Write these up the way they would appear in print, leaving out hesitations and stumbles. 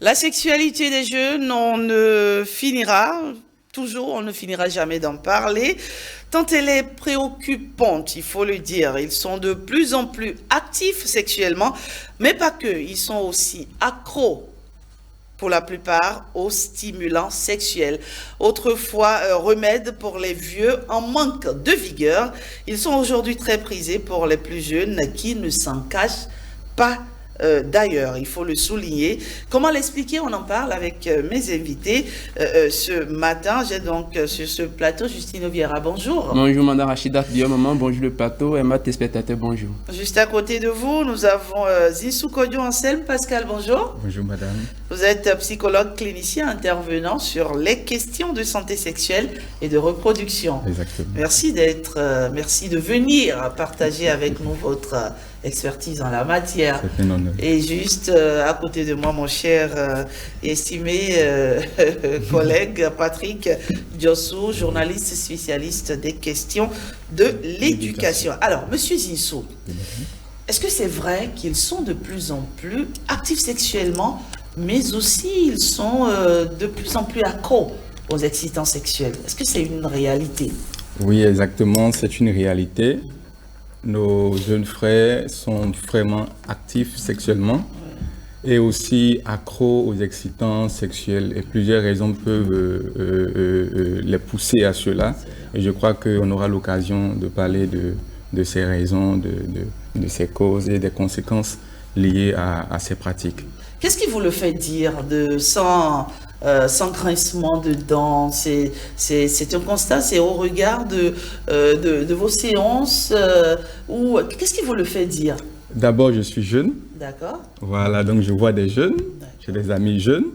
La sexualité des jeunes, on ne finira jamais d'en parler, tant elle est préoccupante, il faut le dire. Ils sont de plus en plus actifs sexuellement, mais pas que, ils sont aussi accros, pour la plupart, aux stimulants sexuels. Autrefois, remède pour les vieux en manque de vigueur, ils sont aujourd'hui très prisés pour les plus jeunes qui ne s'en cachent pas. D'ailleurs, il faut le souligner. Comment l'expliquer? On en parle avec mes invités ce matin. J'ai donc sur ce plateau Justine Vieira, bonjour. Bonjour, Madame Rachida, bien maman, bonjour le plateau, et ma téléspectateur, bonjour. Juste à côté de vous, nous avons Zinsou Kodio Anselme. Pascal, bonjour. Bonjour, madame. Vous êtes psychologue clinicien intervenant sur les questions de santé sexuelle et de reproduction. Exactement. Merci merci de venir partager avec nous votre expertise en la matière. C'est un honneur. Et juste à côté de moi, mon cher et estimé collègue Patrick Diossou, journaliste spécialiste des questions de l'éducation. Alors, monsieur Zinsou, est-ce que c'est vrai qu'ils sont de plus en plus actifs sexuellement, mais aussi ils sont de plus en plus accros aux excitants sexuels? Est-ce que c'est une réalité? Oui, exactement, c'est une réalité. Nos jeunes frères sont vraiment actifs sexuellement et aussi accros aux excitants sexuels. Et plusieurs raisons peuvent les pousser à cela. Et je crois qu'on aura l'occasion de parler de ces raisons, de ces causes et des conséquences liées à ces pratiques. Qu'est-ce qui vous le fait dire sans grincement de dents? C'est un constat, c'est au regard de vos séances ou qu'est-ce qui vous le fait dire? D'abord, je suis jeune. D'accord. Voilà, donc je vois des jeunes, j'ai des amis jeunes.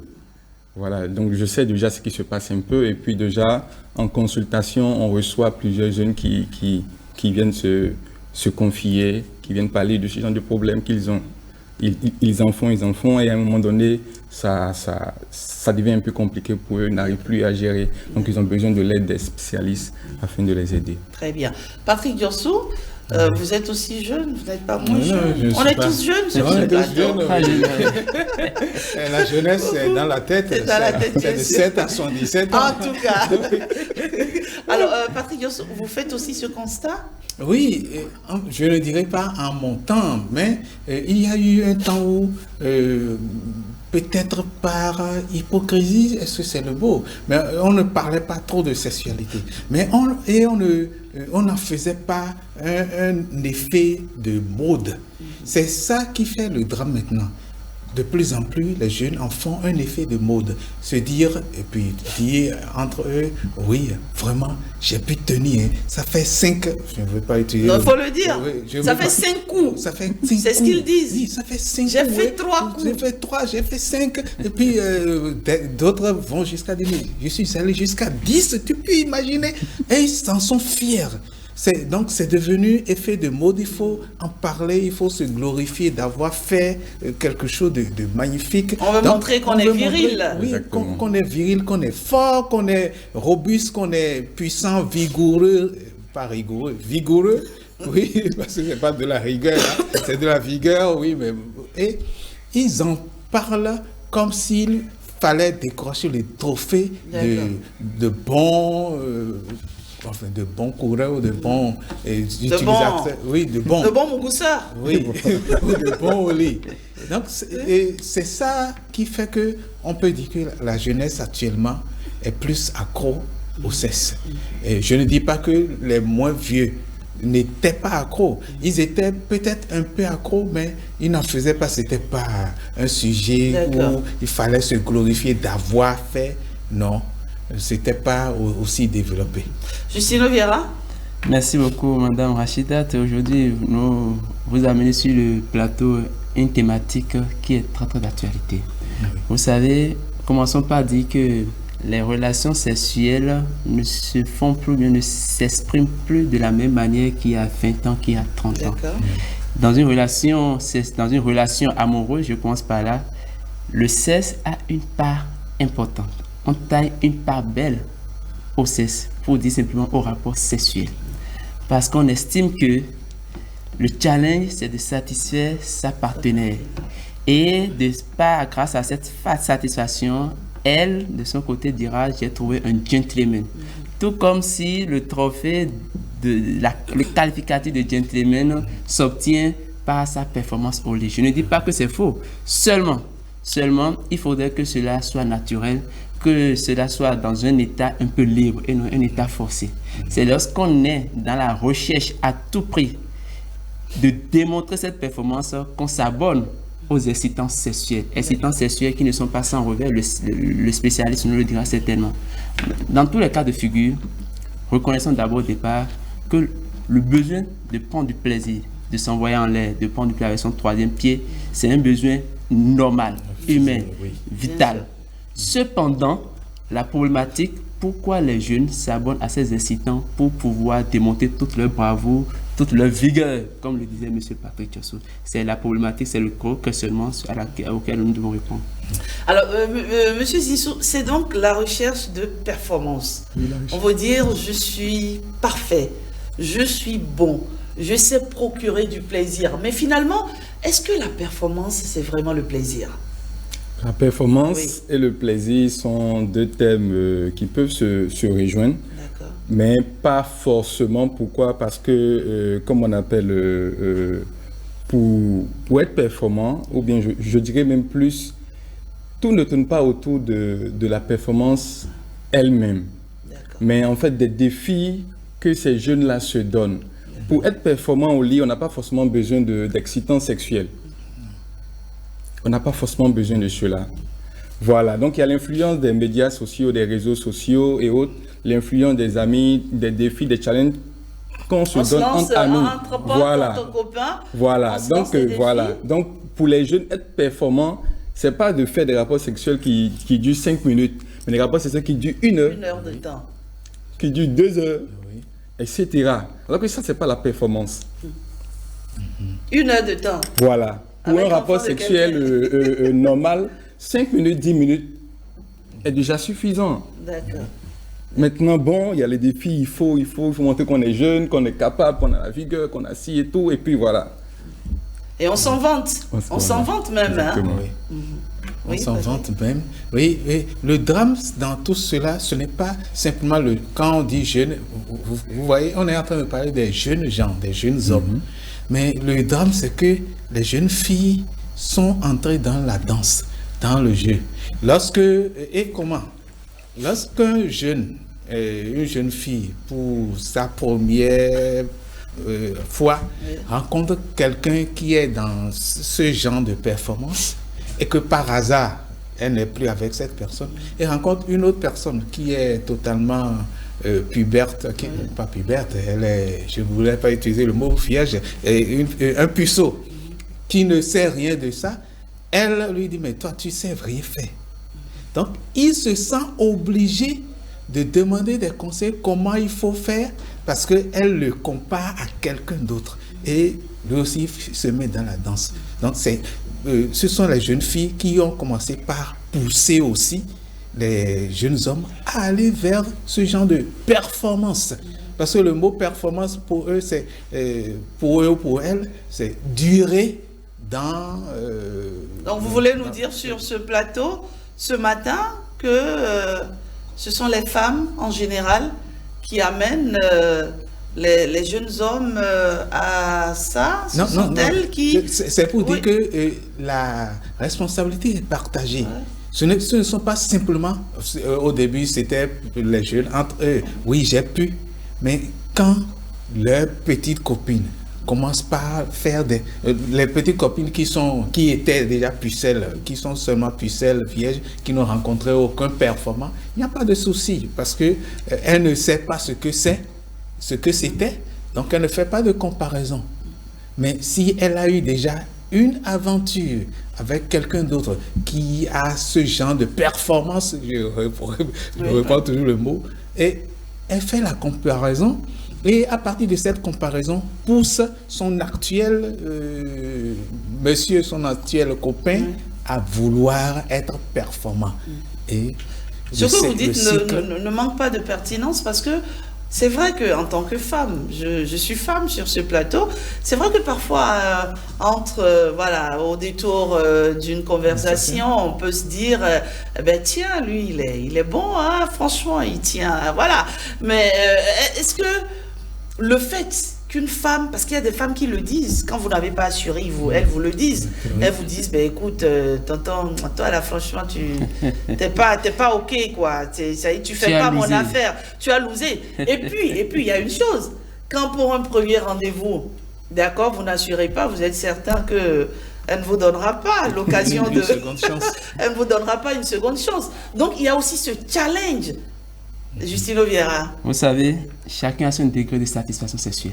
Voilà, donc je sais déjà ce qui se passe un peu. Et puis déjà, en consultation, on reçoit plusieurs jeunes qui viennent se confier, qui viennent parler de ce genre de problèmes qu'ils ont. Ils en font, et à un moment donné, ça devient un peu compliqué pour eux, ils n'arrivent plus à gérer. Donc, ils ont besoin de l'aide des spécialistes afin de les aider. Très bien. Patrick Diossou, vous êtes aussi jeune, vous n'êtes pas moins jeune. On est tous jeunes sur ce plateau. La jeunesse, c'est dans la tête. C'est dans la tête, c'est de 7 à 77 ans. En tout cas. Alors, Patrick Diossou, vous faites aussi ce constat? Oui, je ne dirais pas en mon temps, mais il y a eu un temps où, peut-être par hypocrisie, est-ce que c'est le mot, mais on ne parlait pas trop de sexualité. Mais on n'en faisait pas un effet de mode. C'est ça qui fait le drame maintenant. De plus en plus, les jeunes en font un effet de mode. Se dire, et puis dire entre eux, oui, vraiment, j'ai pu tenir. Ça fait 5, je ne veux pas utiliser... Il faut le dire. Ça fait 5 coups. Ça fait 5 coups. C'est ce qu'ils disent. Oui, ça fait 5 coups. J'ai fait 3 coups. J'ai fait 3, j'ai fait 5. Et puis, d'autres vont jusqu'à 10 000. Je suis allé jusqu'à 10, tu peux imaginer. Et ils s'en sont fiers. Donc, c'est devenu effet de mode. Il faut en parler, il faut se glorifier d'avoir fait quelque chose de magnifique. On veut montrer qu'on est viril. Oui, qu'on est viril, qu'on est fort, qu'on est robuste, qu'on est puissant, vigoureux. Pas rigoureux, vigoureux. Oui, parce que ce n'est pas de la rigueur, hein, c'est de la vigueur, oui. Mais, et ils en parlent comme s'il fallait décrocher les trophées de bons... de bons coureurs, de bons utilisateurs. Oui, de bons Mougussards. Oui, de bons au lit. Donc, c'est ça qui fait qu'on peut dire que la jeunesse actuellement est plus accro au sexe. Et je ne dis pas que les moins vieux n'étaient pas accros. Ils étaient peut-être un peu accros, mais ils n'en faisaient pas. Ce n'était pas un sujet où il fallait se glorifier d'avoir fait. Non. C'était pas aussi développé. Justine Vieira. Merci beaucoup, Madame Rachida. Aujourd'hui, nous vous amenez sur le plateau une thématique qui est très très d'actualité. Oui. Vous savez, commençons par dire que les relations sexuelles ne se font plus, ne s'expriment plus de la même manière qu'il y a 20 ans, qu'il y a 30 ans. Dans une relation amoureuse, je commence par là, le sexe a une part importante. On taille une part belle au sexe, pour dire simplement au rapport sexuel. Parce qu'on estime que le challenge, c'est de satisfaire sa partenaire. Et grâce à cette satisfaction, elle, de son côté, dira, j'ai trouvé un gentleman. Tout comme si le trophée, le qualificatif de gentleman s'obtient par sa performance au lit. Je ne dis pas que c'est faux. Seulement, il faudrait que cela soit naturel, que cela soit dans un état un peu libre et non un état forcé. C'est lorsqu'on est dans la recherche à tout prix de démontrer cette performance qu'on s'abonne aux excitants sexuels. Excitants sexuels qui ne sont pas sans revers, le spécialiste nous le dira certainement. Dans tous les cas de figure, reconnaissons d'abord au départ que le besoin de prendre du plaisir, de s'envoyer en l'air, de prendre du plaisir avec son troisième pied, c'est un besoin normal, humain, vital. Cependant, la problématique, pourquoi les jeunes s'abonnent à ces excitants pour pouvoir démontrer toute leur bravoure, toute leur vigueur, comme le disait M. Patrick Tiosso. C'est la problématique, c'est le gros questionnement auquel nous devons répondre. Alors, M. Zissou, c'est donc la recherche de performance. On veut dire, je suis parfait, je suis bon, je sais procurer du plaisir. Mais finalement, est-ce que la performance, c'est vraiment le plaisir? La performance et le plaisir sont deux thèmes qui peuvent se rejoindre, mais pas forcément. Pourquoi? Parce que, comme on appelle, pour être performant, ou bien je dirais même plus, tout ne tourne pas autour de la performance elle-même, mais en fait des défis que ces jeunes-là se donnent. Pour être performant au lit, on n'a pas forcément besoin d'excitants sexuels. On n'a pas forcément besoin de cela. Voilà, donc il y a l'influence des médias sociaux, des réseaux sociaux et autres, l'influence des amis, des défis, des challenges qu'on se donne entre amis. Entre copains, voilà. Donc voilà. Donc pour les jeunes, être performant, c'est pas de faire des rapports sexuels qui durent 5 minutes, mais des rapports sexuels qui durent 1 heure. 1 heure de temps. Qui durent 2 heures, etc. Alors que ça, c'est pas la performance. 1 heure de temps. Voilà. Pour un rapport sexuel normal, 5 minutes, 10 minutes est déjà suffisant. D'accord. Maintenant, bon, il y a les défis, il faut montrer qu'on est jeune, qu'on est capable, qu'on a la vigueur, qu'on a ci et tout, et puis voilà. Et on s'en vante. On s'en vante même. Exactement. Hein? On s'en vante même. Oui, le drame dans tout cela, ce n'est pas simplement quand on dit jeune, vous voyez, on est en train de parler des jeunes gens, des jeunes hommes. Mais le drame, c'est que les jeunes filles sont entrées dans la danse, dans le jeu. Lorsqu'un jeune, une jeune fille, pour sa première fois, rencontre quelqu'un qui est dans ce genre de performance, et que par hasard, elle n'est plus avec cette personne, et rencontre une autre personne qui est totalement puberte, pas puberte, elle est, je ne voulais pas utiliser le mot fiège, un puceau qui ne sait rien de ça, elle lui dit, mais toi tu sais rien faire. Donc il se sent obligé de demander des conseils, comment il faut faire, parce qu'elle le compare à quelqu'un d'autre. Et lui aussi se met dans la danse. Donc ce sont les jeunes filles qui ont commencé par pousser aussi les jeunes hommes à aller vers ce genre de performance. Parce que le mot performance pour eux, c'est pour eux ou pour elles, c'est durer dans... Donc vous voulez nous dire sur ce plateau, ce matin, que ce sont les femmes en général qui amènent les jeunes hommes à ça? Ce sont elles qui... C'est pour dire que la responsabilité est partagée. Ce ne sont pas simplement, au début c'était les jeunes entre eux, oui j'ai pu, mais quand leurs petites copines commencent par faire les petites copines qui étaient déjà pucelles, qui sont seulement pucelles, vierges, qui n'ont rencontré aucun performant, il n'y a pas de souci, parce qu'elle ne sait pas ce que c'était, donc elle ne fait pas de comparaison. Mais si elle a eu déjà une aventure avec quelqu'un d'autre qui a ce genre de performance, je reprends toujours le mot, et elle fait la comparaison, et à partir de cette comparaison, pousse son actuel monsieur, son actuel copain à vouloir être performant. Et ce que vous dites ne manque pas de pertinence, parce que C'est vrai qu'en tant que femme, je suis femme sur ce plateau, c'est vrai que parfois, voilà, au détour d'une conversation, on peut se dire, ben tiens, lui, il est bon, hein, franchement, il tient, voilà. Mais est-ce que le fait qu'une femme, parce qu'il y a des femmes qui le disent, quand vous n'avez pas assuré, elles vous le disent. Elles vous disent, ben écoute, tonton, toi là, franchement, t'es pas ok, quoi. Tu fais pas mon affaire. Tu as losé. Et puis, il y a une chose. Quand pour un premier rendez-vous, d'accord, vous n'assurez pas, vous êtes certain que elle ne vous donnera pas l'occasion de... seconde chance. Elle ne vous donnera pas une seconde chance. Donc, il y a aussi ce challenge. Justino Vieira. Vous savez, chacun a son degré de satisfaction sexuelle.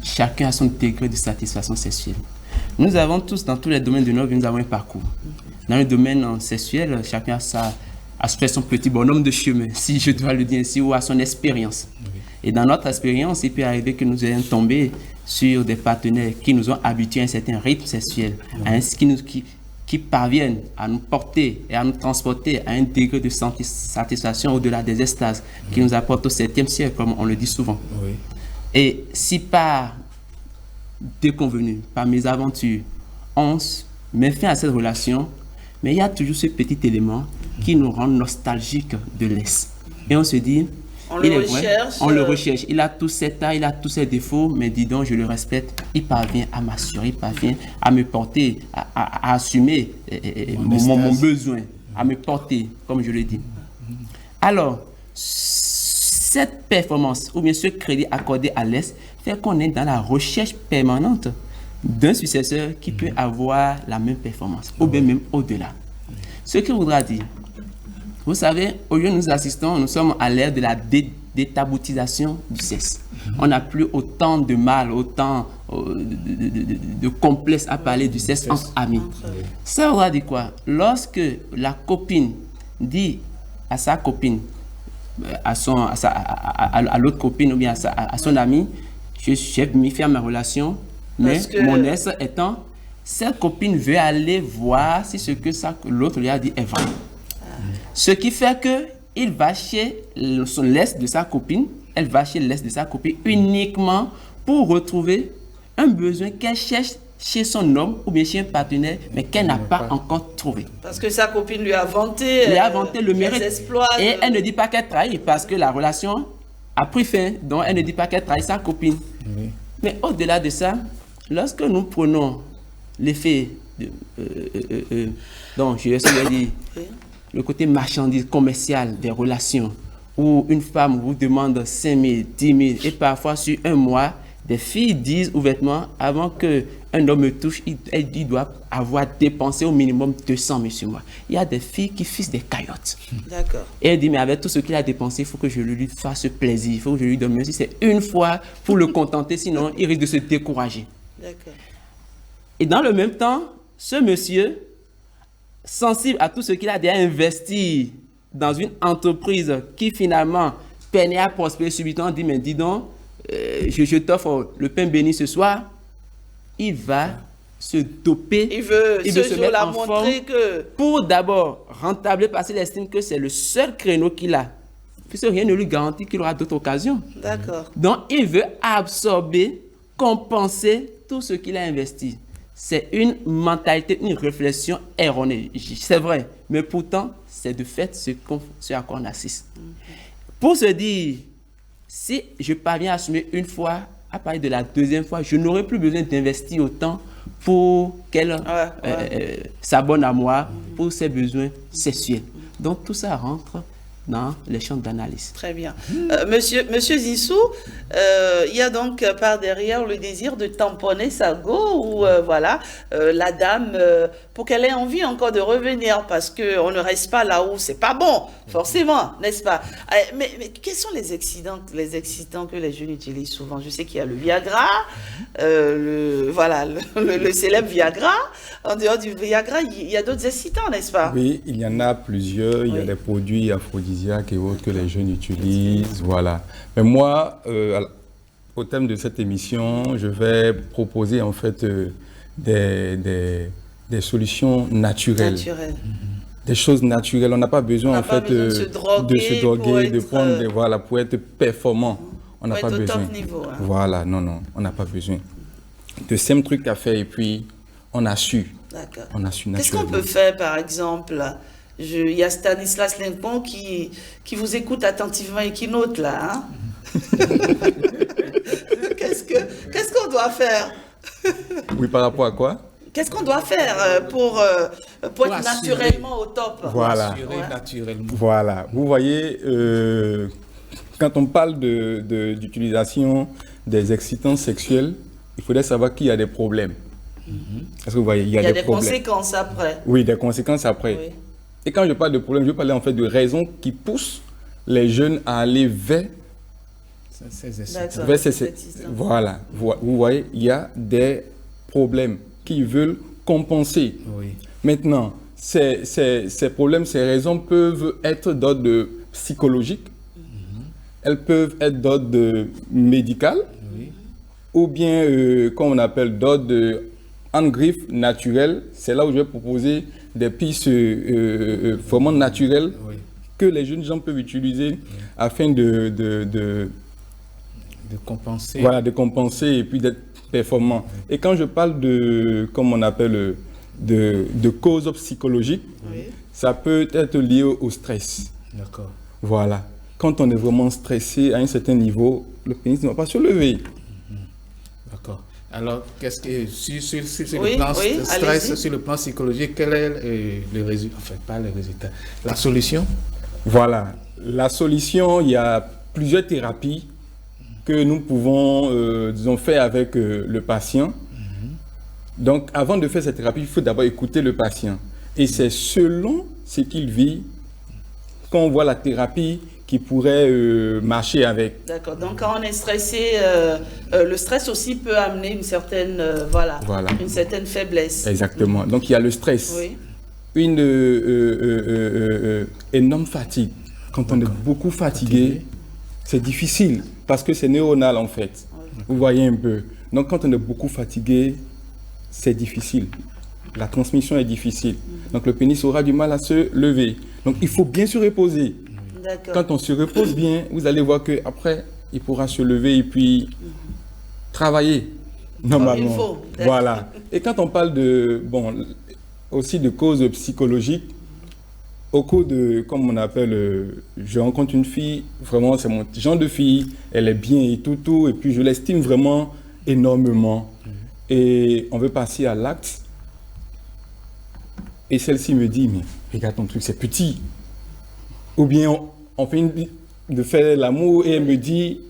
Chacun a son degré de satisfaction sexuelle. Nous avons tous, dans tous les domaines de notre vie, nous avons un parcours. Dans le domaine sexuel, chacun a fait son petit bonhomme de chemin, si je dois le dire ainsi, ou a son expérience. Et dans notre expérience, il peut arriver que nous ayons tombé sur des partenaires qui nous ont habitués à un certain rythme sexuel, qui parviennent à nous porter et à nous transporter à un degré de satisfaction au-delà des extases qui nous apportent au 7e siècle, comme on le dit souvent. Oui. Et si par déconvenu, par mésaventure, on met fin à cette relation, mais il y a toujours ce petit élément qui nous rend nostalgiques de l'ex. Et on se dit, on le recherche. Il a tous ses tailles, il a tous ses défauts, mais dis donc, je le respecte. Il parvient à m'assurer, il parvient à me porter, à assumer mon besoin, à me porter, comme je le dis. Alors, cette performance, ou bien ce crédit accordé à l'ex, fait qu'on est dans la recherche permanente d'un successeur qui peut avoir la même performance, ou bien même au-delà. Ce qui voudra dire, vous savez, au lieu où nous assistons, nous sommes à l'ère de la détaboutisation du sexe. On n'a plus autant de mal, autant de complexes à parler du sexe entre amis. Ça voudra dire quoi? Lorsque la copine dit à sa copine, à l'autre copine ou bien à son ami, je mis fin à ma relation, mais mon ex étant, cette copine veut aller voir si ce que l'autre lui a dit est vrai. Ce qui fait que il va chez l'ex de sa copine, elle va chez l'ex de sa copine uniquement pour retrouver un besoin qu'elle cherche chez son homme ou bien chez un partenaire, mais qu'elle n'a pas encore trouvé. Parce que sa copine lui a vanté, le mérite. Et elle ne dit pas qu'elle trahit parce que la relation a pris fin, donc elle ne dit pas qu'elle trahit sa copine. Oui. Mais au-delà de ça, lorsque nous prenons l'effet donc je vais dire le côté marchandise commercial des relations, où une femme vous demande 5 000, 10 000, et parfois sur un mois, des filles disent ouvertement, avant qu'un homme me touche, il doit avoir dépensé au minimum 200 000 sur moi. Il y a des filles qui fixent des caillottes. D'accord. Et elle dit, mais avec tout ce qu'il a dépensé, il faut que je lui fasse plaisir, il faut que je lui donne, même si c'est une fois pour le contenter, sinon il risque de se décourager. D'accord. Et dans le même temps, ce monsieur, sensible à tout ce qu'il a déjà investi dans une entreprise qui finalement peinait à prospérer subitement, dit, mais dis donc, je t'offre le pain béni ce soir, il va se doper, il veut se mettre en forme pour d'abord rentabler parce qu'il estime que c'est le seul créneau qu'il a, puisque rien ne lui garantit qu'il aura d'autres occasions. D'accord. Donc il veut absorber, compenser tout ce qu'il a investi. C'est une mentalité, une réflexion erronée. C'est vrai, mais pourtant, c'est de fait ce à quoi on assiste. Pour se dire, si je parviens à assumer une fois, à partir de la deuxième fois, je n'aurai plus besoin d'investir autant pour qu'elle s'abonne à moi pour ses besoins sexuels. Donc tout ça rentre dans les champs d'analyse. Très bien. Monsieur Zissou, il y a donc par derrière le désir de tamponner sa go ou voilà, la dame, pour qu'elle ait envie encore de revenir parce qu'on ne reste pas là où c'est pas bon, forcément, n'est-ce pas? Mais quels sont les excitants que les jeunes utilisent souvent? Je sais qu'il y a le Viagra, le célèbre Viagra. En dehors du Viagra, il y a d'autres excitants, n'est-ce pas? Oui, il y en a plusieurs. Il y a des produits aphrodisiaques et autres que les jeunes utilisent. Voilà. Mais moi, au thème de cette émission, je vais proposer en fait des solutions naturelles. des choses naturelles. On n'a pas besoin, On n'a en pas fait, besoin de se droguer de pour prendre, être, voilà, pour être performant. On n'a pour pas être au top besoin. niveau, hein. Voilà, non, on n'a pas besoin. De simples trucs à faire et puis on a su. D'accord. On a su Qu'est-ce qu'on naturellement. peut faire, par exemple? Il y a Stanislas Limpon qui vous écoute attentivement et qui note là. Hein? Qu'est-ce qu'on doit faire? Oui, par rapport à quoi? Qu'est-ce qu'on doit faire pour être assurer. naturellement au top? Voilà. Assurer Ouais. naturellement. Voilà. Vous voyez, quand on parle d'utilisation des excitants sexuels, il faudrait savoir qu'il y a des problèmes. Est-ce que vous voyez, il y a des problèmes. Conséquences après. Oui, des conséquences après. Oui. Et quand je parle de problèmes, je veux parler en fait de raisons qui poussent les jeunes à aller vers D'accord. ces- Voilà. Vous voyez, il y a des problèmes qui veulent compenser. Oui. Maintenant, ces problèmes, ces raisons peuvent être d'ordre psychologique, elles peuvent être d'ordre médical, Oui. ou bien, comme on appelle, d'ordre en griffe naturel. C'est là où je vais proposer des pistes vraiment naturelles Oui. que les jeunes gens peuvent utiliser afin De compenser. voilà, de compenser et puis d'être performant. Et quand je parle de, comme on appelle, de causes psychologiques, Oui. ça peut être lié au stress. D'accord. Voilà. Quand on est vraiment stressé à un certain niveau, le pénis ne va pas se lever. D'accord. Alors, qu'est-ce que sur Oui, le plan oui, stress, allez-y. sur le plan psychologique, quel est le résultat? Enfin, pas le résultat. La solution? Voilà. La solution, il y a plusieurs thérapies que nous pouvons, disons, faire avec le patient. Donc, avant de faire cette thérapie, il faut d'abord écouter le patient. Et c'est selon ce qu'il vit qu'on voit la thérapie qui pourrait marcher avec. D'accord. Donc, quand on est stressé, le stress aussi peut amener une certaine, Voilà. une certaine faiblesse. Exactement. Donc, il y a le stress. Oui. Une énorme fatigue. Quand on est beaucoup fatigué, c'est difficile parce que c'est neuronal en fait. Vous voyez un peu. Donc quand on est beaucoup fatigué, c'est difficile. La transmission est difficile. Donc le pénis aura du mal à se lever. Donc il faut bien se reposer. D'accord. Quand on se repose bien, vous allez voir que après il pourra se lever et puis travailler normalement. il faut. Voilà. Et quand on parle aussi de causes psychologiques, au cours de, comme on appelle, je rencontre une fille, vraiment c'est mon genre de fille, elle est bien et tout, et puis je l'estime vraiment énormément. Et on veut passer à l'acte. Et celle-ci me dit, mais regarde ton truc, c'est petit. Ou bien on finit de faire l'amour et elle me dit,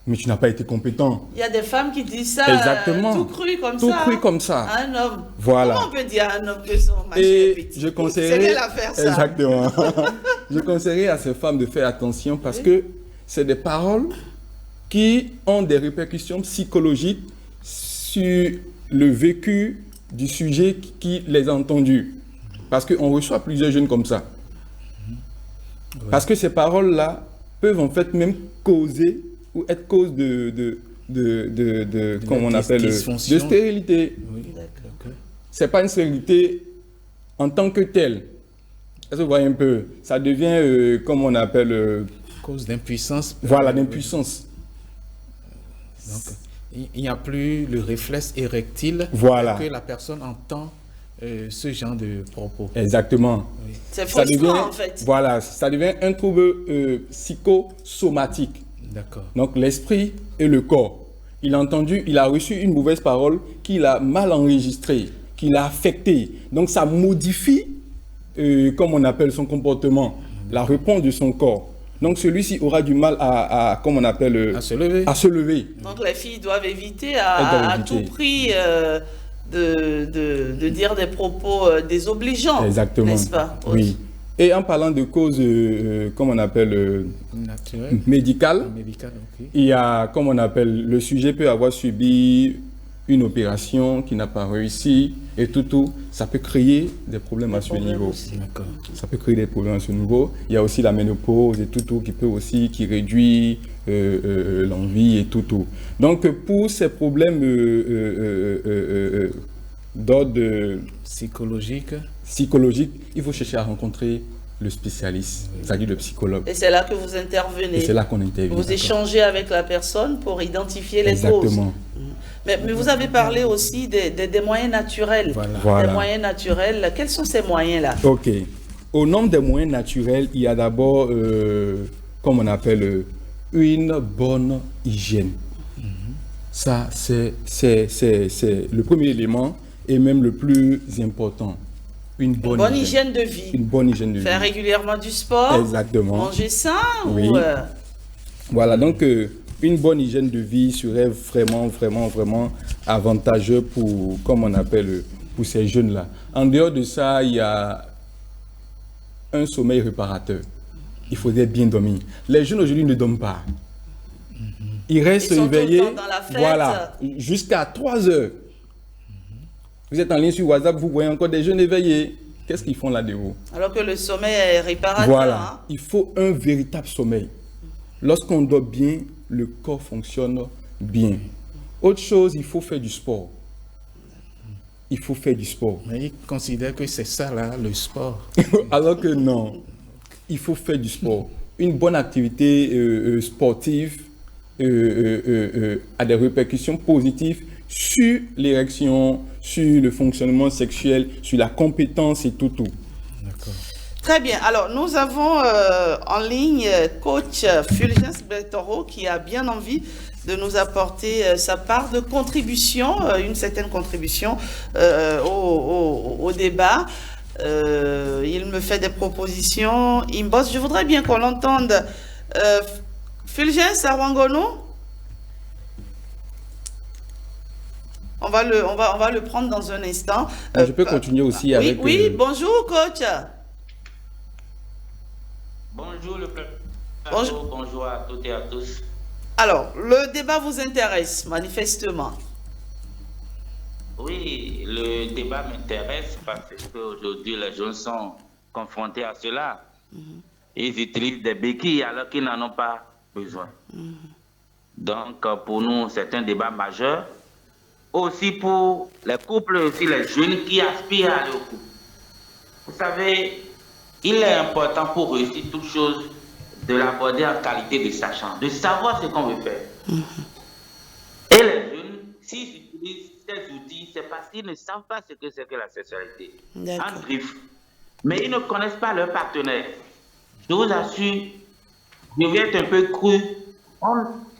mais tu n'as pas été compétent. Il y a des femmes qui disent ça Exactement. tout cru comme Tout ça. cru comme ça. À un homme. Voilà. Comment on peut dire à un homme que son machin est Et petit? je C'est conseillerais, elle à faire ça. exactement. Je conseillerais à ces femmes de faire attention parce que c'est des paroles qui ont des répercussions psychologiques sur le vécu du sujet qui les a entendus. Parce qu'on reçoit plusieurs jeunes comme ça. Parce que ces paroles-là peuvent en fait même causer ou être cause de comment on appelle, dysfonction. de stérilité. Oui. D'accord. C'est pas une stérilité en tant que telle. Est-ce que vous voyez un peu? Ça devient, comme on appelle, Cause d'impuissance. voilà, d'impuissance. Donc, il n'y a plus le réflexe érectile Voilà. que la personne entend ce genre de propos. Exactement. C'est Ça devient, frustrant en fait. voilà, ça devient un trouble psychosomatique. D'accord. Donc l'esprit et le corps. Il a entendu, il a reçu une mauvaise parole qu'il a mal enregistrée, qu'il a affectée. Donc ça modifie, comme on appelle, son comportement, la réponse de son corps. Donc celui-ci aura du mal à comme on appelle, À se lever. à se lever. Donc les filles doivent éviter Elles doivent à éviter. tout prix de dire des propos désobligeants. Exactement. N'est-ce pas? Oui. Et en parlant de causes, comme on appelle, Naturel. médicales, Médical, ok. il y a, comme on appelle, le sujet peut avoir subi une opération qui n'a pas réussi et tout, ça peut créer des problèmes à ce problèmes niveau. aussi. D'accord. Ça peut créer des problèmes à ce niveau. Il y a aussi la ménopause et tout qui peut aussi, qui réduit l'envie et tout. Donc pour ces problèmes d'ordre Psychologique. psychologique, il faut chercher à rencontrer le spécialiste, c'est-à-dire le psychologue. Et c'est là que vous intervenez. Et c'est là qu'on intervient. Vous échangez avec la personne pour identifier les causes. Exactement. Mais vous avez parlé aussi des moyens naturels. Voilà. Des moyens naturels. Quels sont ces moyens-là? Ok. Au nombre des moyens naturels, il y a d'abord, comme on appelle, une bonne hygiène. Ça, c'est le premier élément et même le plus important. Une bonne hygiène de vie. Une bonne hygiène de vie. Faire régulièrement du sport. Exactement. Manger sain. Oui. Voilà, donc une bonne hygiène de vie serait vraiment avantageux pour, comme on appelle, pour ces jeunes-là. En dehors de ça, il y a un sommeil réparateur. Il faudrait bien dormir. Les jeunes aujourd'hui ne dorment pas. Ils restent éveillés, tout le temps dans la fête. Voilà, jusqu'à 3 heures. Vous êtes en ligne sur WhatsApp, vous voyez encore des jeunes éveillés. Qu'est-ce qu'ils font là-dedans? Alors que le sommeil est réparateur. Voilà, hein? Il faut un véritable sommeil. Lorsqu'on dort bien, le corps fonctionne bien. Autre chose, il faut faire du sport. Il faut faire du sport. Mais ils considèrent que c'est ça, là, le sport. Alors que non, il faut faire du sport. Une bonne activité sportive a des répercussions positives sur l'érection, sur le fonctionnement sexuel, sur la compétence et tout. D'accord. Très bien. Alors, nous avons en ligne coach Fulgence Bertoro qui a bien envie de nous apporter sa part de contribution, une certaine contribution au débat. Il me fait des propositions. Imbos, je voudrais bien qu'on l'entende. Fulgence Arwangono, on va le prendre dans un instant. Je peux continuer aussi avec... Oui, bonjour coach. Bonjour le peuple. Bonjour à toutes et à tous. Alors, le débat vous intéresse manifestement. Oui, le débat m'intéresse parce qu'aujourd'hui les jeunes sont confrontés à cela. Ils utilisent des béquilles alors qu'ils n'en ont pas besoin. Donc pour nous c'est un débat majeur. Aussi pour les couples, aussi les jeunes qui aspirent à aller au couple. Vous savez, il est important pour réussir toute chose de l'aborder en qualité de sachant, de savoir ce qu'on veut faire. Et les jeunes, s'ils utilisent ces outils, c'est parce qu'ils ne savent pas ce que c'est que la sexualité. En bref. Mais ils ne connaissent pas leur partenaire. Je vous assure, je vais être un peu cru.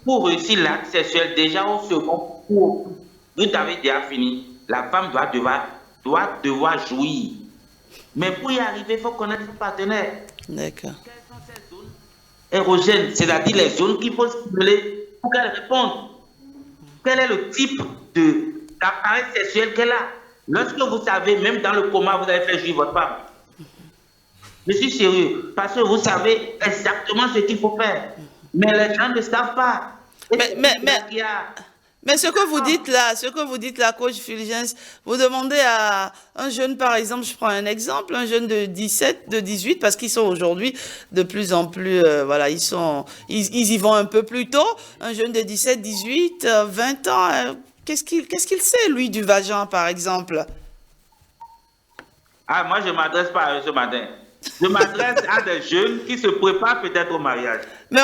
Pour réussir l'acte sexuel, déjà au second cours, vous avez déjà fini. La femme doit devoir jouir. Mais pour y arriver, il faut connaître son partenaire. D'accord. Quelles sont ces zones érogènes, c'est-à-dire les zones qu'il faut stimuler pour qu'elle réponde? Quel est le type d'appareil sexuel qu'elle a? Lorsque vous savez, même dans le coma, vous avez fait jouir votre femme. Je suis sérieux, parce que vous savez exactement ce qu'il faut faire. Mais les gens ne savent pas. Mais ce que vous dites là, coach Fulgence, vous demandez à un jeune, par exemple, je prends un exemple, un jeune de 17, de 18, parce qu'ils sont aujourd'hui de plus en plus, voilà, ils y vont un peu plus tôt. Un jeune de 17, 18, 20 ans, qu'est-ce qu'il sait, lui, du vagin, par exemple? Ah, moi, je ne m'adresse pas à eux ce matin. Je m'adresse à des jeunes qui se préparent peut-être au mariage. Mais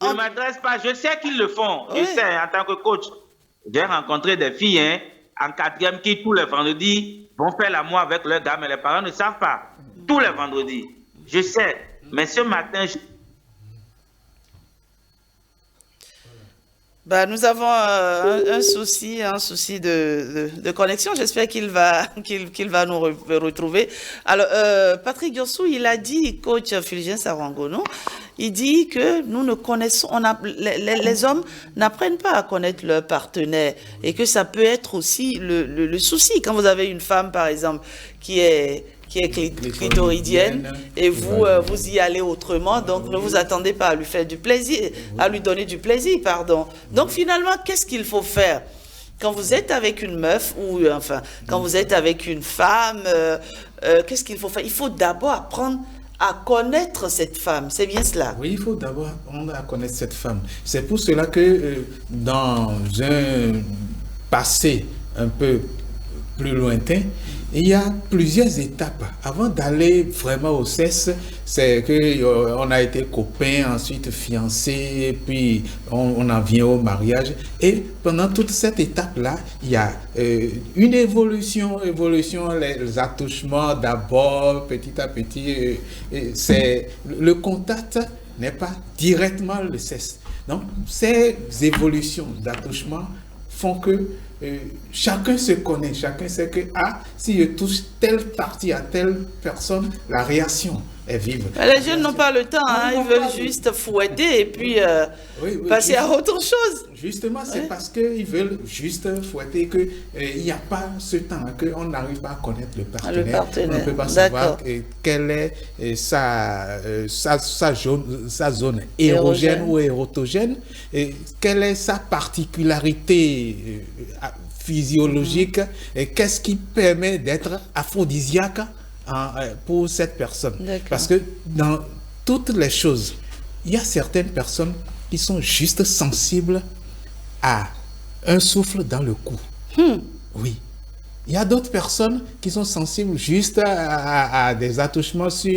je ne m'adresse pas, je sais qu'ils le font. Oui. Je sais, en tant que coach, j'ai rencontré des filles en 4e qui, tous les vendredis, vont faire l'amour avec leurs gars, mais les parents ne savent pas. Tous les vendredis. Je sais. Mais ce matin, nous avons un souci de connexion. J'espère qu'il va nous retrouver. Alors, Patrick Diossou, il a dit, coach Fulgence Arwangono, il dit que nous ne connaissons, les hommes n'apprennent pas à connaître leur partenaire et que ça peut être aussi le souci. Quand vous avez une femme, par exemple, qui est clitoridienne et vous y allez autrement, donc ne vous attendez pas à lui faire du plaisir, à lui donner du plaisir, pardon. Donc finalement, qu'est-ce qu'il faut faire? Quand vous êtes avec une meuf ou enfin, quand vous êtes avec une femme, qu'est-ce qu'il faut faire? Il faut d'abord apprendre à connaître cette femme, c'est bien cela? Oui, il faut d'abord apprendre à connaître cette femme. C'est pour cela que dans un passé un peu plus lointain, il y a plusieurs étapes. Avant d'aller vraiment au sexe, c'est qu'on a été copains, ensuite fiancés, puis on en vient au mariage. Et pendant toute cette étape-là, il y a une évolution, les attouchements d'abord, petit à petit. C'est le contact n'est pas directement le sexe. Donc, ces évolutions d'attouchement font que chacun se connaît, chacun sait que si je touche telle partie à telle personne, la réaction est vive. Les jeunes n'ont pas le temps, ils veulent juste fouetter et puis passer à autre chose. Justement, c'est parce qu'ils veulent juste fouetter qu'il n'y a pas ce temps, qu'on n'arrive pas à connaître le partenaire. On ne peut pas savoir quelle est sa zone érogène ou érotogène, et quelle est sa particularité physiologique et qu'est-ce qui permet d'être aphrodisiaque pour cette personne. Parce que dans toutes les choses, il y a certaines personnes qui sont juste sensibles à un souffle dans le cou. Oui. Il y a d'autres personnes qui sont sensibles juste à des attouchements sur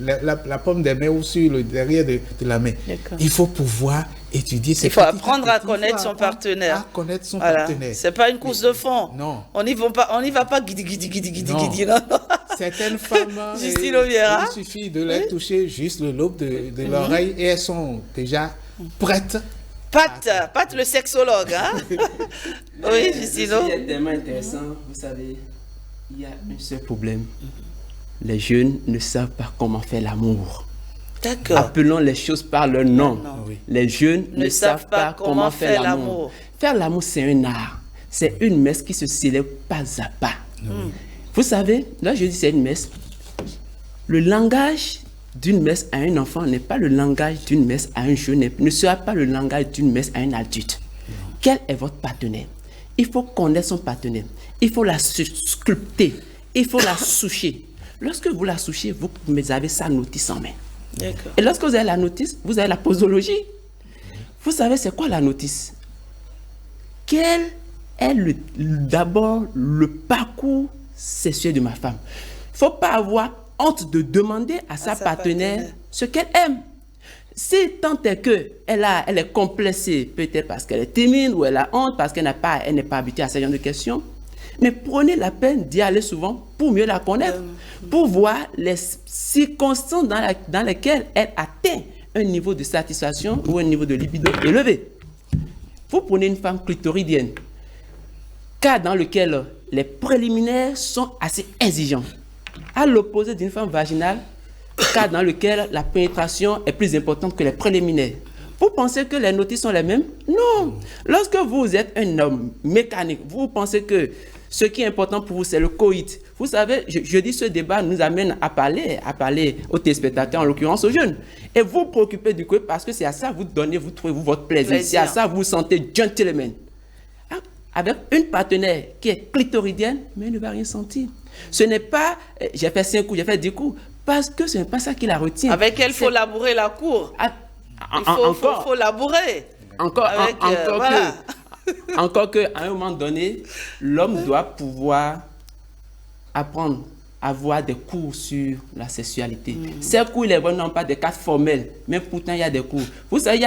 la paume des mains ou sur le derrière de la main. Il faut pouvoir étudier. Il faut apprendre à connaître son partenaire. À connaître son partenaire. C'est pas une course de fond. Non. On n'y va pas guidi. Non. Certaines femmes, il suffit de les toucher juste le lobe de l'oreille et elles sont déjà prêtes. Pat le sexologue, hein? Oui, Justino. C'est tellement intéressant, vous savez, il y a un seul problème. Les jeunes ne savent pas comment faire l'amour. D'accord. Appelons les choses par leur nom. Oui. Les jeunes ne savent pas comment faire l'amour. Faire l'amour, c'est un art. C'est une messe qui se célèbre pas à pas. Vous savez, là je dis c'est une messe. Le langage d'une messe à un enfant n'est pas le langage d'une messe à un jeune, ne sera pas le langage d'une messe à un adulte. Quel est votre partenaire? Il faut connaître son partenaire. Il faut la sculpter. Il faut la soucher. Lorsque vous la souchez, vous avez sa notice en main. Et lorsque vous avez la notice, vous avez la posologie. Vous savez c'est quoi la notice? Quel est d'abord le parcours sexuel de ma femme? Il ne faut pas avoir honte de demander à sa partenaire ce qu'elle aime. Si tant est qu'elle est complexée, peut-être parce qu'elle est timide ou elle a honte, parce qu'elle n'est pas habituée à ce genre de questions, mais prenez la peine d'y aller souvent pour mieux la connaître, pour voir les circonstances dans lesquelles elle atteint un niveau de satisfaction ou un niveau de libido élevé. Vous prenez une femme clitoridienne, cas dans lequel les préliminaires sont assez exigeants, à l'opposé d'une femme vaginale, cas dans lequel la pénétration est plus importante que les préliminaires. Vous pensez que les notices sont les mêmes? Non. Lorsque vous êtes un homme mécanique, vous pensez que ce qui est important pour vous, c'est le coït. Vous savez, je dis ce débat nous amène à parler aux téléspectateurs, en l'occurrence aux jeunes. Et vous préoccupez du coït parce que c'est à ça que vous trouvez votre plaisir. C'est à ça que vous vous sentez gentleman. Avec une partenaire qui est clitoridienne, mais elle ne va rien sentir. Ce n'est pas, j'ai fait 5 coups, j'ai fait 10 coups, parce que ce n'est pas ça qui la retient. Avec elle, il faut labourer la cour. Il faut labourer. Encore qu'à un moment donné, l'homme doit pouvoir apprendre à avoir des cours sur la sexualité. Ces cours, les bons n'ont pas des cadres formels, mais pourtant il y a des cours. Vous savez,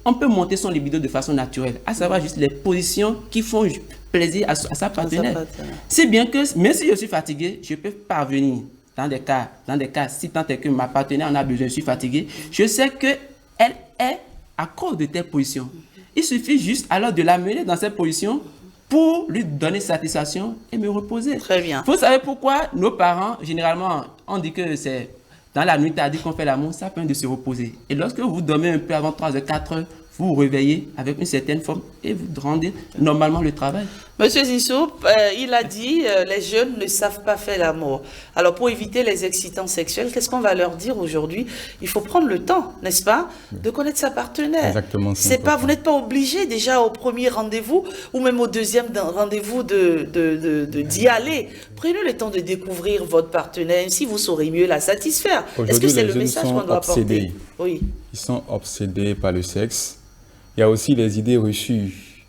on peut monter son libido de façon naturelle, à savoir juste les positions qui font plaisir à sa partenaire. C'est bien que, même si je suis fatigué, je peux parvenir dans des cas, si tant est que ma partenaire en a besoin, je suis fatigué, je sais qu'elle est à cause de telle position. Il suffit juste alors de l'amener dans cette position pour lui donner satisfaction et me reposer. Très bien. Vous savez pourquoi nos parents, généralement, on dit que c'est dans la nuit tardive qu'on fait l'amour, ça permet de se reposer. Et lorsque vous dormez un peu avant 3 h 4 h, vous vous réveillez avec une certaine forme et vous rendez normalement le travail. Monsieur Zissou, il a dit les jeunes ne savent pas faire l'amour. Alors pour éviter les excitants sexuels, qu'est-ce qu'on va leur dire aujourd'hui? Il faut prendre le temps, n'est-ce pas, de connaître sa partenaire. Exactement. Vous n'êtes pas obligé déjà au premier rendez-vous ou même au deuxième rendez-vous d'y aller. Prenez le temps de découvrir votre partenaire, ainsi vous saurez mieux la satisfaire. Est-ce que c'est le message qu'on doit porter? Oui. Ils sont obsédés par le sexe. Il y a aussi les idées reçues.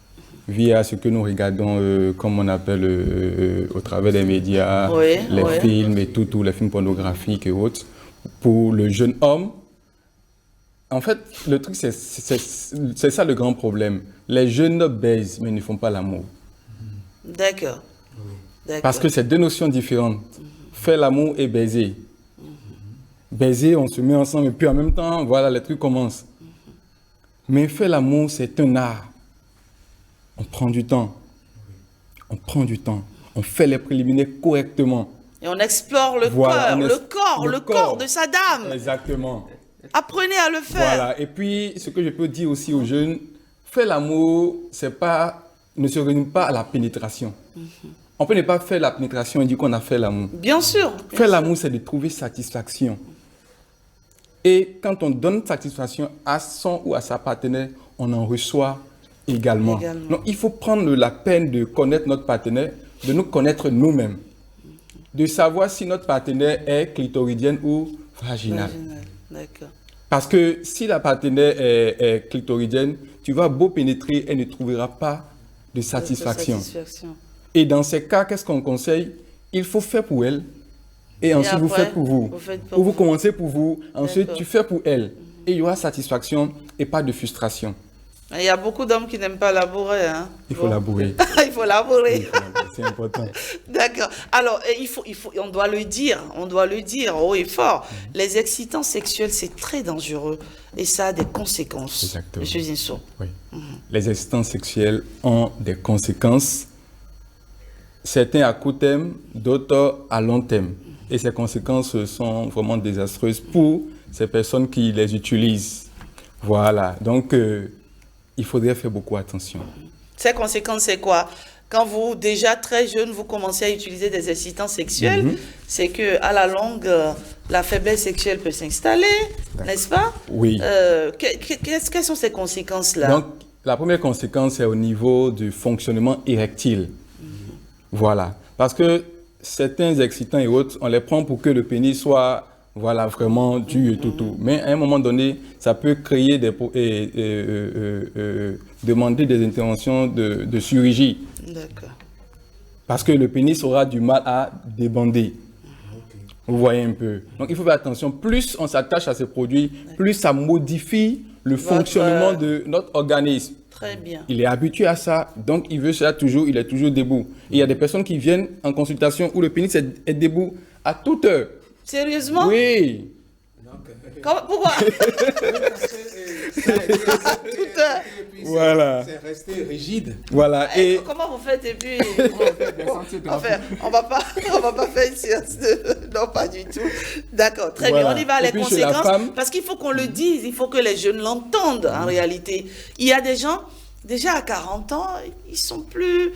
via ce que nous regardons, comme on appelle, au travers des médias, les films et tous les films pornographiques et autres. Pour le jeune homme, en fait, le truc, c'est ça le grand problème. Les jeunes baisent, mais ne font pas l'amour. D'accord. Parce que c'est deux notions différentes. Faire l'amour et baiser. Baiser, on se met ensemble et puis en même temps, voilà, les trucs commencent. Mais faire l'amour, c'est un art. On prend du temps. On prend du temps. On fait les préliminaires correctement. Et on explore le corps de sa dame. Exactement. Apprenez à le faire. Voilà. Et puis, ce que je peux dire aussi aux jeunes, faire l'amour, ne se résume pas à la pénétration. On peut ne pas faire la pénétration et dire qu'on a fait l'amour. Bien sûr. Faire l'amour, c'est de trouver satisfaction. Et quand on donne satisfaction à son ou à sa partenaire, on en reçoit également. Donc, il faut prendre la peine de connaître notre partenaire, de nous connaître nous-mêmes, de savoir si notre partenaire est clitoridienne ou vaginale. D'accord. Parce que si la partenaire est clitoridienne, tu vas beau pénétrer, elle ne trouvera pas de satisfaction. Et dans ces cas, qu'est-ce qu'on conseille? Il faut faire pour elle et ensuite après, vous faites pour vous. Vous commencez pour vous, ensuite tu fais pour elle. Et il y aura satisfaction et pas de frustration. Il y a beaucoup d'hommes qui n'aiment pas labourer. Hein. Il faut labourer. Il faut labourer. C'est important. D'accord. Alors, on doit le dire haut et fort. Les excitants sexuels, c'est très dangereux et ça a des conséquences. Exactement. Monsieur Zinso. Oui. Les excitants sexuels ont des conséquences. Certains à court terme, d'autres à long terme. Et ces conséquences sont vraiment désastreuses pour ces personnes qui les utilisent. Voilà. Donc, il faudrait faire beaucoup attention. Ces conséquences, c'est quoi? Quand vous, déjà très jeune, vous commencez à utiliser des excitants sexuels, c'est qu'à la longue, la faiblesse sexuelle peut s'installer, n'est-ce pas? Oui. Quelles sont ces conséquences-là? Donc, la première conséquence est au niveau du fonctionnement érectile. Voilà. Parce que certains excitants et autres, on les prend pour que le pénis soit vraiment dur et tout. Mais à un moment donné, ça peut créer demander des interventions de chirurgie. D'accord. Parce que le pénis aura du mal à débander. Vous voyez un peu. Donc il faut faire attention. Plus on s'attache à ces produits, plus ça modifie le fonctionnement de notre organisme. Très bien. Il est habitué à ça, donc il veut ça toujours, il est toujours debout. Et il y a des personnes qui viennent en consultation où le pénis est debout à toute heure. Sérieusement? Oui. Pourquoi? Voilà. C'est resté rigide. Voilà. Et comment vous faites et puis on va pas faire une séance de... Non, pas du tout. D'accord, très bien. On y va à les conséquences. Parce qu'il faut qu'on le dise, il faut que les jeunes l'entendent en réalité. Il y a des gens, déjà à 40 ans, ils sont plus...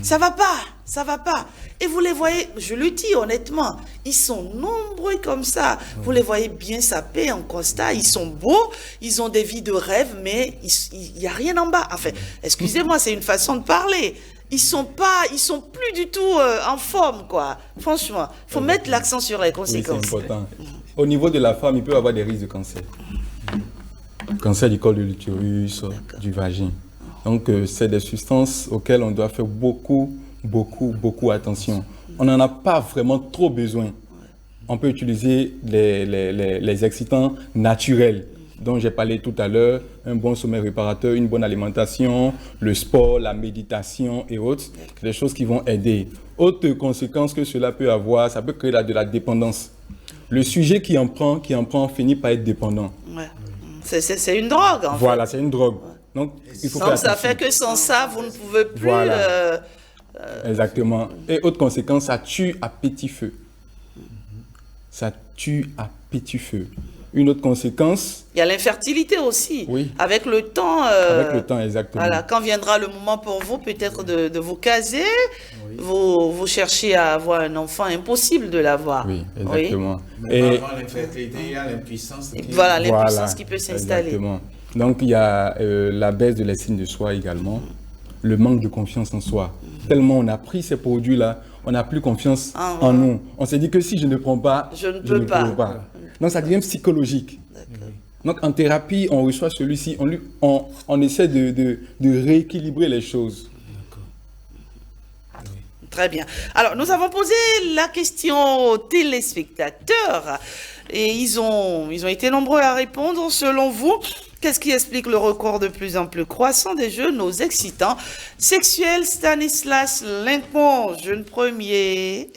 Ça va pas. Et vous les voyez, je le dis honnêtement, ils sont nombreux comme ça. Vous les voyez bien sapés en constat, ils sont beaux, ils ont des vies de rêve, mais il n'y a rien en bas. Enfin, excusez-moi, c'est une façon de parler. Ils sont plus du tout en forme, quoi. Franchement, il faut mettre l'accent sur les conséquences. Oui, c'est important. Au niveau de la femme, il peut y avoir des risques de cancer. Cancer du col de l'utérus, du vagin. Donc, c'est des substances auxquelles on doit faire beaucoup attention. On n'en a pas vraiment trop besoin. On peut utiliser les excitants naturels dont j'ai parlé tout à l'heure, un bon sommeil réparateur, une bonne alimentation, le sport, la méditation et autres, des choses qui vont aider. Autre conséquence que cela peut avoir, ça peut créer de la dépendance. Le sujet qui en prend finit par être dépendant. Ouais. C'est une drogue, en fait. Voilà, c'est une drogue. Donc, il faut faire attention. Ça fait que sans ça, vous ne pouvez plus... Voilà. Exactement. Et autre conséquence, ça tue à petit feu. Ça tue à petit feu. Une autre conséquence... Il y a l'infertilité aussi. Oui. Avec le temps... Avec le temps, exactement. Voilà, quand viendra le moment pour vous, peut-être de vous caser, vous cherchez à avoir un enfant, impossible de l'avoir. Oui, exactement. Oui. Et avant l'infertilité, il y a l'impuissance. Voilà, l'impuissance qui peut s'installer. Exactement. Donc, il y a la baisse de l'estime de soi également, le manque de confiance en soi. Tellement on a pris ces produits-là, on n'a plus confiance en nous. On s'est dit que si je ne prends pas, je ne peux pas. Donc, ça devient psychologique. Donc, en thérapie, on reçoit celui-ci, on essaie de rééquilibrer les choses. Très bien. Alors, nous avons posé la question aux téléspectateurs et ils ont été nombreux à répondre. Selon vous, qu'est-ce qui explique le recours de plus en plus croissant des jeunes aux excitants sexuels? Stanislas Lincon, jeune premier.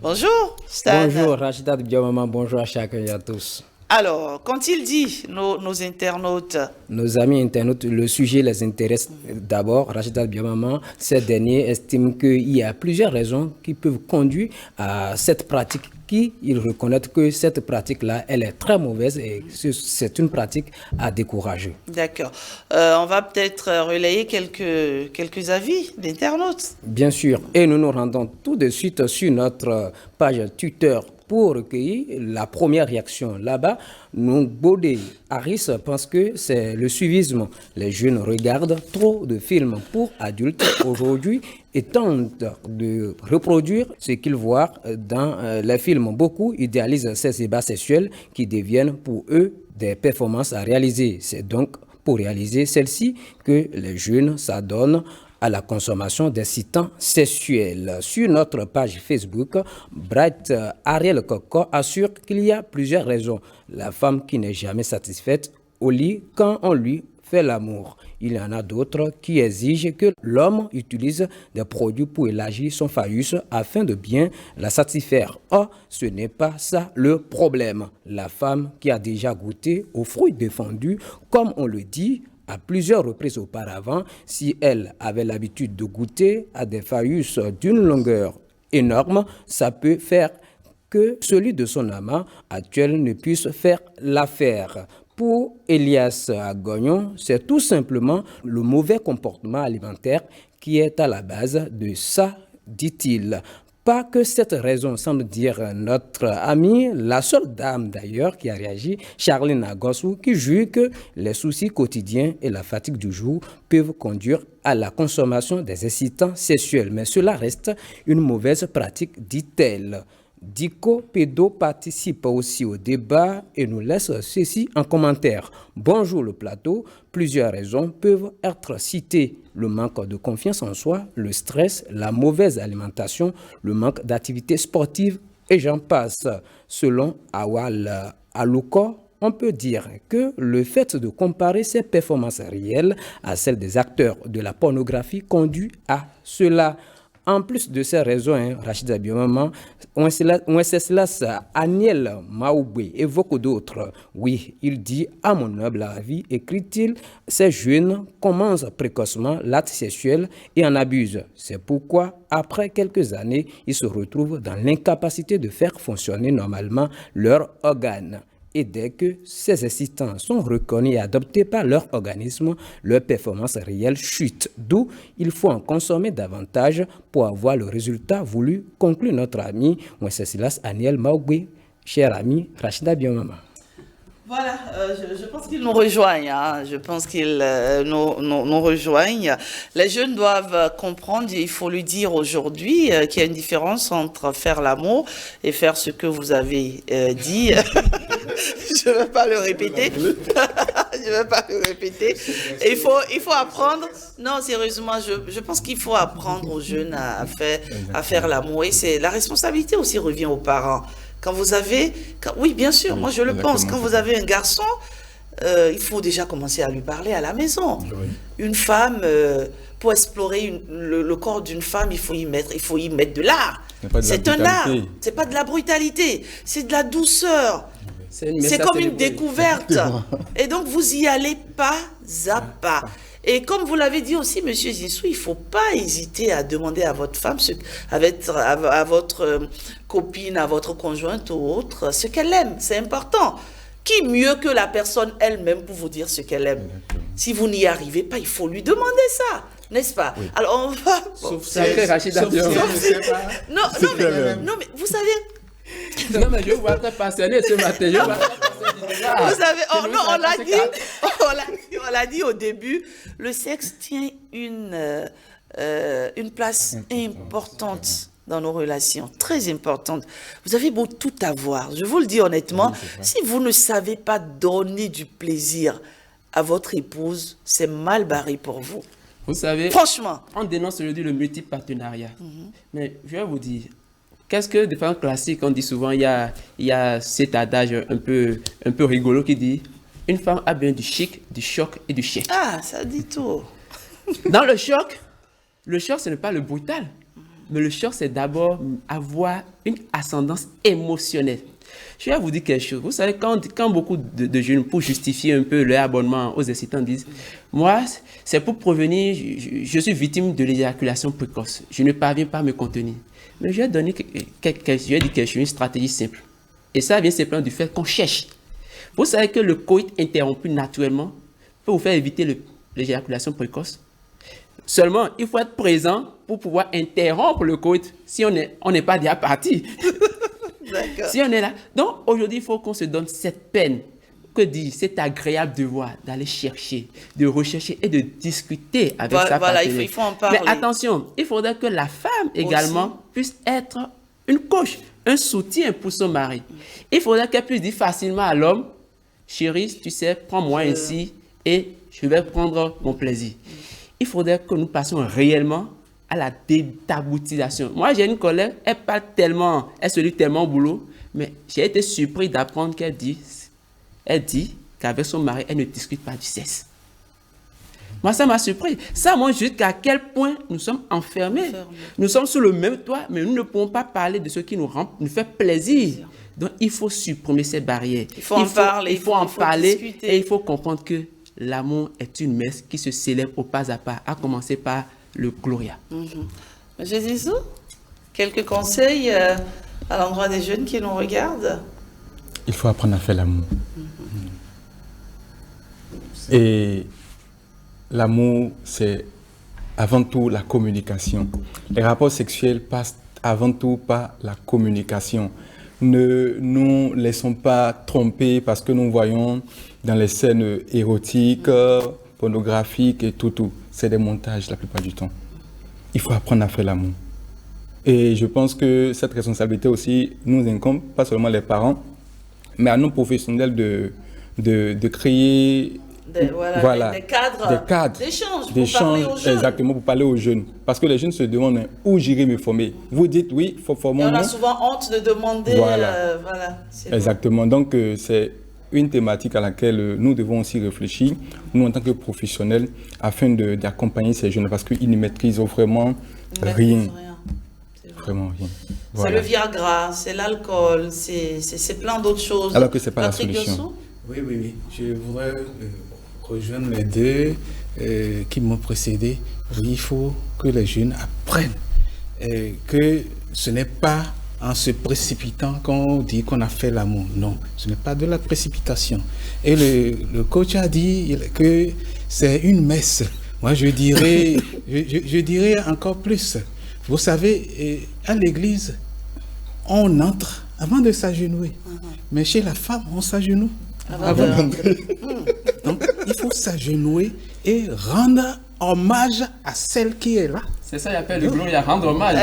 Bonjour, Stan. Bonjour, Rachida Biamama, bonjour à chacun et à tous. Alors, qu'ont-ils dit, nos internautes? Nos amis internautes, le sujet les intéresse d'abord. Rachida Biamama, ces derniers estiment qu'il y a plusieurs raisons qui peuvent conduire à cette pratique. Ils reconnaissent que cette pratique-là, elle est très mauvaise et c'est une pratique à décourager. D'accord. On va peut-être relayer quelques avis d'internautes. Bien sûr. Et nous nous rendons tout de suite sur notre page Twitter pour recueillir la première réaction. Là-bas, Bodé Harris pense que c'est le suivisme. Les jeunes regardent trop de films pour adultes aujourd'hui et tentent de reproduire ce qu'ils voient dans les films. Beaucoup idéalisent ces ébats sexuels qui deviennent pour eux des performances à réaliser. C'est donc pour réaliser celles-ci que les jeunes s'adonnent à la consommation d'excitants sexuels. Sur notre page Facebook, Bright Ariel Coco assure qu'il y a plusieurs raisons. La femme qui n'est jamais satisfaite au lit quand on lui fait l'amour. Il y en a d'autres qui exigent que l'homme utilise des produits pour élargir son phallus afin de bien la satisfaire. Or, ce n'est pas ça le problème. La femme qui a déjà goûté aux fruits défendus, comme on le dit, à plusieurs reprises auparavant, si elle avait l'habitude de goûter à des phallus d'une longueur énorme, ça peut faire que celui de son amant actuel ne puisse faire l'affaire. Pour Elias Agognon, c'est tout simplement le mauvais comportement alimentaire qui est à la base de ça, dit-il. Pas que cette raison, semble dire notre amie, la seule dame d'ailleurs qui a réagi, Charline Agossou, qui juge que les soucis quotidiens et la fatigue du jour peuvent conduire à la consommation des excitants sexuels. Mais cela reste une mauvaise pratique, dit-elle. Dico Pédo participe aussi au débat et nous laisse ceci en commentaire. Bonjour le plateau, plusieurs raisons peuvent être citées. Le manque de confiance en soi, le stress, la mauvaise alimentation, le manque d'activité sportive et j'en passe. Selon Awal Alouko, on peut dire que le fait de comparer ses performances réelles à celles des acteurs de la pornographie conduit à cela. En plus de ces raisons, Rachida Biamama, Wenceslas Aniel Maoubé évoque d'autres. Oui, il dit, à mon humble avis, écrit-il, ces jeunes commencent précocement l'acte sexuel et en abusent. C'est pourquoi, après quelques années, ils se retrouvent dans l'incapacité de faire fonctionner normalement leurs organes. Et dès que ces excitants sont reconnus et adoptés par leur organisme, leur performance réelle chute. D'où il faut en consommer davantage pour avoir le résultat voulu, conclut notre ami Wenceslas Aniel Maoubé, cher ami Rachida Biamama. Voilà, je pense qu'ils nous rejoignent. Je pense qu'ils nous rejoignent. Les jeunes doivent comprendre, il faut lui dire aujourd'hui qu'il y a une différence entre faire l'amour et faire ce que vous avez dit. Je ne vais pas le répéter. Je ne vais pas le répéter. Et il faut apprendre. Non, sérieusement, je pense qu'il faut apprendre aux jeunes à faire l'amour. Et la responsabilité aussi revient aux parents. Quand vous avez... oui, bien sûr, moi je le pense. Quand vous avez un garçon, il faut déjà commencer à lui parler à la maison. Oui. Une femme, pour explorer le corps d'une femme, il faut y mettre de l'art. C'est un art. C'est pas de la brutalité. C'est de la douceur. C'est comme une découverte. Et donc, vous y allez pas à pas. Et comme vous l'avez dit aussi, Monsieur Zissou, il ne faut pas hésiter à demander à votre femme, à votre copine, à votre conjointe ou autre, ce qu'elle aime. C'est important. Qui mieux que la personne elle-même pour vous dire ce qu'elle aime? Si vous n'y arrivez pas, il faut lui demander ça. N'est-ce pas? Oui. Alors, on va... Sauf ça, Rachida. Non, mais vous savez... Non, mais je vois très passionné ce matin. Vous savez, on l'a dit au début, le sexe tient une place importante dans nos relations, très importante. Vous avez beau tout avoir, je vous le dis honnêtement, si vous ne savez pas donner du plaisir à votre épouse, c'est mal barré pour vous. Vous savez, Franchement. on dénonce aujourd'hui le multipartenariat. Mais je vais vous dire, qu'est-ce que de façon classique, on dit souvent, il y a cet adage un peu rigolo qui dit une femme a besoin du chic, du choc et du chèque. Ah, ça dit tout. Dans le choc, ce n'est pas le brutal, mais le choc, c'est d'abord avoir une ascendance émotionnelle. Je vais vous dire quelque chose. Vous savez, quand beaucoup de jeunes, pour justifier un peu leur abonnement aux excitants, disent « Moi, c'est pour prévenir, je suis victime de l'éjaculation précoce. Je ne parviens pas à me contenir. » Mais je vais dire quelque chose, une stratégie simple. Et ça vient simplement du fait qu'on cherche. Vous savez que le coït interrompu naturellement peut vous faire éviter l'éjaculation précoce. Seulement, il faut être présent pour pouvoir interrompre le coït si on n'est pas déjà parti. Si on est là. Donc, aujourd'hui, il faut qu'on se donne cette peine, cet agréable devoir d'aller chercher, de rechercher et de discuter avec sa partenaire. Il faut en parler. Mais attention, il faudrait que la femme également puisse être une coach, un soutien pour son mari. Il faudrait qu'elle puisse dire facilement à l'homme, chérie, tu sais, prends-moi ainsi et je vais prendre mon plaisir. Il faudrait que nous passions réellement à la détaboutisation. Moi, j'ai une collègue, elle se lit tellement au boulot, mais j'ai été surpris d'apprendre qu'elle dit qu'avec son mari, elle ne discute pas du sexe. Moi, ça m'a surpris. Ça montre jusqu'à quel point nous sommes enfermés. Nous sommes sous le même toit, mais nous ne pouvons pas parler de ce qui nous fait plaisir. Donc, il faut supprimer ces barrières. Il faut en parler discuter. Et il faut comprendre que l'amour est une messe qui se célèbre au pas à pas, à commencer par le Gloria. Monsieur Zizou, quelques conseils à l'endroit des jeunes qui nous regardent? Il faut apprendre à faire l'amour. Et l'amour, c'est avant tout la communication. Les rapports sexuels passent avant tout par la communication. Ne nous laissons pas tromper parce que nous voyons dans les scènes érotiques, pornographiques et tout. C'est des montages la plupart du temps. Il faut apprendre à faire l'amour. Et je pense que cette responsabilité aussi nous incombe, pas seulement les parents, mais à nous professionnels de créer des cadres d'échange, exactement, pour parler aux jeunes. Parce que les jeunes se demandent où j'irai me former. Vous dites oui, il faut former. On a souvent honte de demander. Exactement. Donc, c'est une thématique à laquelle nous devons aussi réfléchir, nous en tant que professionnels, afin d'accompagner ces jeunes, parce qu'ils ne maîtrisent vraiment rien. Vraiment rien. Voilà. C'est le Viagra, c'est l'alcool, c'est plein d'autres choses. Alors que ce n'est pas Patrick la solution. Yossou? Oui. Je voudrais rejoindre les deux qui m'ont précédé. Oui, il faut que les jeunes apprennent que ce n'est pas en se précipitant qu'on dit qu'on a fait l'amour. Non, ce n'est pas de la précipitation. Et le coach a dit que c'est une messe. Moi, je dirais encore plus. Vous savez, à l'église, on entre avant de s'agenouiller. Mais chez la femme, on s'agenouille avant d'entrer. Donc, il faut s'agenouiller et rendre hommage à celle qui est là. C'est ça, il appelle le gloria, rendre hommage.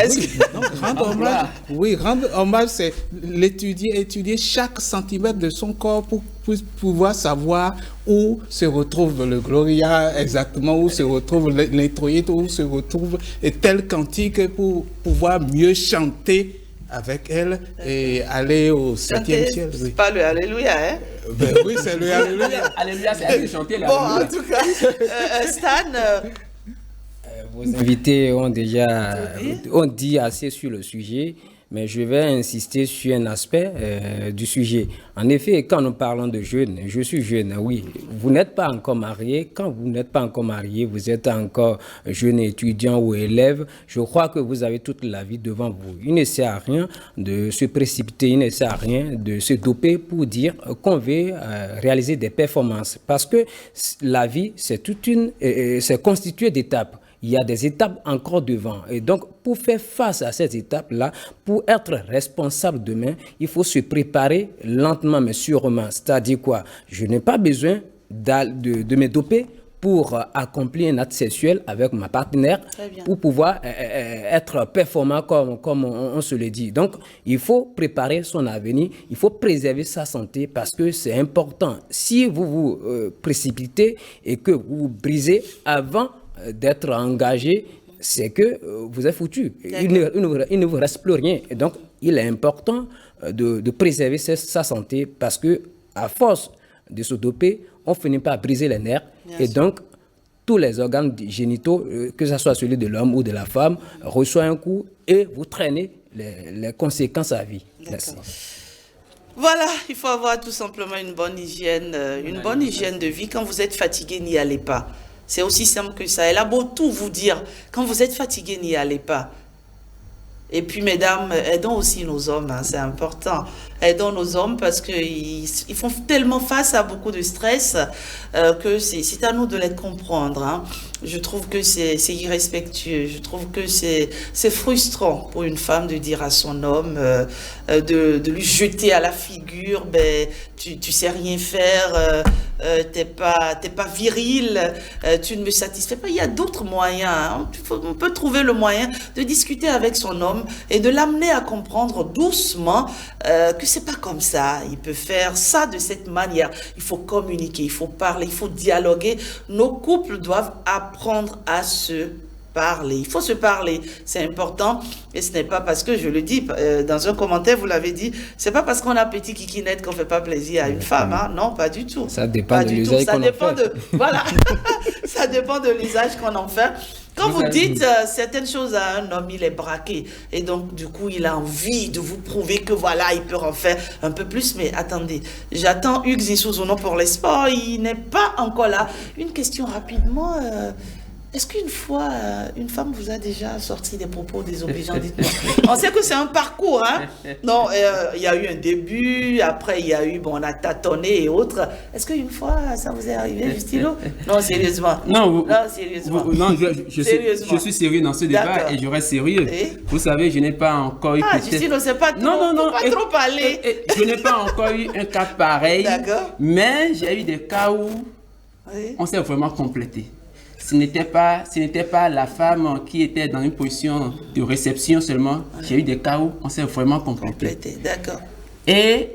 Rendre hommage, c'est étudier chaque centimètre de son corps pour pouvoir savoir où se retrouve le gloria exactement, où se retrouve l'introïde, où se retrouve tel cantique pour pouvoir mieux chanter avec elle et aller au 7e ciel. C'est pas le Alléluia, hein? Oui, c'est le Alléluia. Alléluia, c'est aller chanter là. Bon, en tout cas, Stan... Vos invités ont dit assez sur le sujet, mais je vais insister sur un aspect du sujet. En effet, quand nous parlons de jeunes, je suis jeune, oui. Vous n'êtes pas encore marié. Quand vous n'êtes pas encore marié, vous êtes encore jeune étudiant ou élève. Je crois que vous avez toute la vie devant vous. Il ne sert à rien de se précipiter, il ne sert à rien de se doper pour dire qu'on veut réaliser des performances. Parce que la vie, c'est c'est constitué d'étapes. Il y a des étapes encore devant. Et donc, pour faire face à ces étapes-là, pour être responsable demain, il faut se préparer lentement mais sûrement. C'est-à-dire quoi? Je n'ai pas besoin de me doper pour accomplir un acte sexuel avec ma partenaire, pour pouvoir être performant comme on se le dit. Donc, il faut préparer son avenir, il faut préserver sa santé parce que c'est important. Si vous vous précipitez et que vous vous brisez avant d'être engagé, c'est que vous êtes foutu. Il ne vous reste plus rien. Et donc, il est important de préserver sa santé parce que à force de se doper, on finit par briser les nerfs. Et donc, tous les organes génitaux, que ce soit celui de l'homme ou de la femme, reçoivent un coup et vous traînez les conséquences à vie. Merci. Voilà, il faut avoir tout simplement une bonne hygiène de vie. Quand vous êtes fatigué, n'y allez pas. C'est aussi simple que ça. Elle a beau tout vous dire. Quand vous êtes fatigué, n'y allez pas. Et puis, mesdames, aidons aussi nos hommes, hein, c'est important. Aidons nos hommes parce qu'ils font tellement face à beaucoup de stress que c'est à nous de les comprendre. Hein. Je trouve que c'est irrespectueux. Je trouve que c'est frustrant pour une femme de dire à son homme, de lui jeter à la figure, ben, tu sais rien faire, t'es pas viril, tu ne me satisfais pas. Il y a d'autres moyens. Hein. On peut trouver le moyen de discuter avec son homme et de l'amener à comprendre doucement que c'est pas comme ça. Il peut faire ça de cette manière. Il faut communiquer, il faut parler, il faut dialoguer. Nos couples doivent apprendre à se parler. Il faut se parler, c'est important. Et ce n'est pas parce que, je le dis, dans un commentaire, vous l'avez dit, c'est pas parce qu'on a petit kikinette qu'on fait pas plaisir à une femme. Hein? Non, pas du tout. Ça dépend de l'usage qu'on en fait. Voilà, ça dépend de l'usage qu'on en fait. Quand vous dites certaines choses à un homme, il est braqué. Et donc, du coup, il a envie de vous prouver que voilà, il peut en faire un peu plus. Mais attendez, j'attends Hugues Zissouzono pour les sports. Il n'est pas encore là. Une question rapidement. Est-ce qu'une fois, une femme vous a déjà sorti des propos désobligeants? Dites-moi. On sait que c'est un parcours, hein? Non, il y a eu un début, après il y a eu, bon, on a tâtonné et autres. Est-ce qu'une fois, ça vous est arrivé, Justino? Non, sérieusement. Non, sérieusement. Je suis sérieux dans ce débat et je reste sérieux. Vous savez, je n'ai pas encore eu... Ah, Justino, c'est pas trop, pas trop parler. Je n'ai pas encore eu un cas pareil. D'accord. Mais j'ai eu des cas où on s'est vraiment complété. Ce n'était pas la femme qui était dans une position de réception seulement. J'ai eu des cas où on s'est vraiment complété. D'accord. Et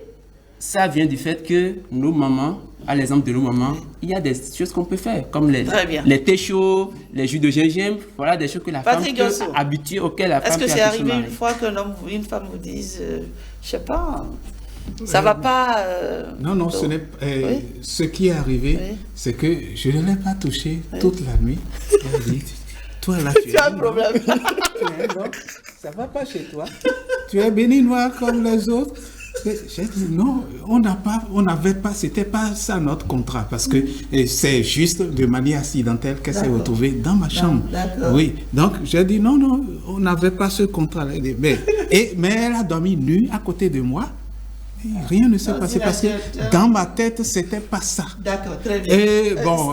ça vient du fait que nos mamans, à l'exemple de nos mamans, il y a des choses qu'on peut faire, comme les thés chauds, les jus de gingembre, voilà des choses que la femme peut habituer, auxquelles la femme peut habituer. Est-ce que c'est arrivé une fois qu'une femme vous dise, je sais pas... Ça va pas... Non, ce n'est ce qui est arrivé, c'est que je ne l'ai pas touché toute la nuit. Elle a dit, toi là, tu as un problème. Ça va pas chez toi. Tu es béninois comme les autres. J'ai dit non, on n'avait pas, c'était pas ça notre contrat, parce que c'est juste de manière accidentelle qu'elle s'est retrouvée dans ma chambre. Oui, donc j'ai dit non, on n'avait pas ce contrat. Mais elle a dormi nue à côté de moi. Rien ne s'est passé parce que dans ma tête, c'était pas ça. D'accord, très bien. Et bon,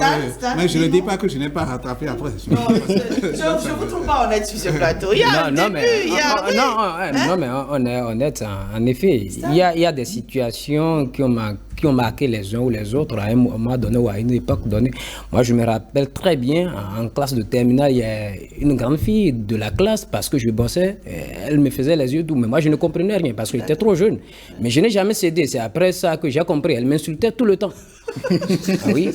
mais je ne dis pas que je n'ai pas rattrapé après. Non, je ne vous trouve pas honnête sur ce plateau. Il y a un début, non, mais on est honnête. En effet, il y a des situations qui ont marqué les uns ou les autres à un moment donné ou à une époque donnée. Moi, je me rappelle très bien, en classe de terminale, il y a une grande fille de la classe, parce que je bossais, elle me faisait les yeux doux, mais moi, je ne comprenais rien parce que j'étais trop jeune. Mais je n'ai jamais cédé. C'est après ça que j'ai compris. Elle m'insultait tout le temps. Ah oui.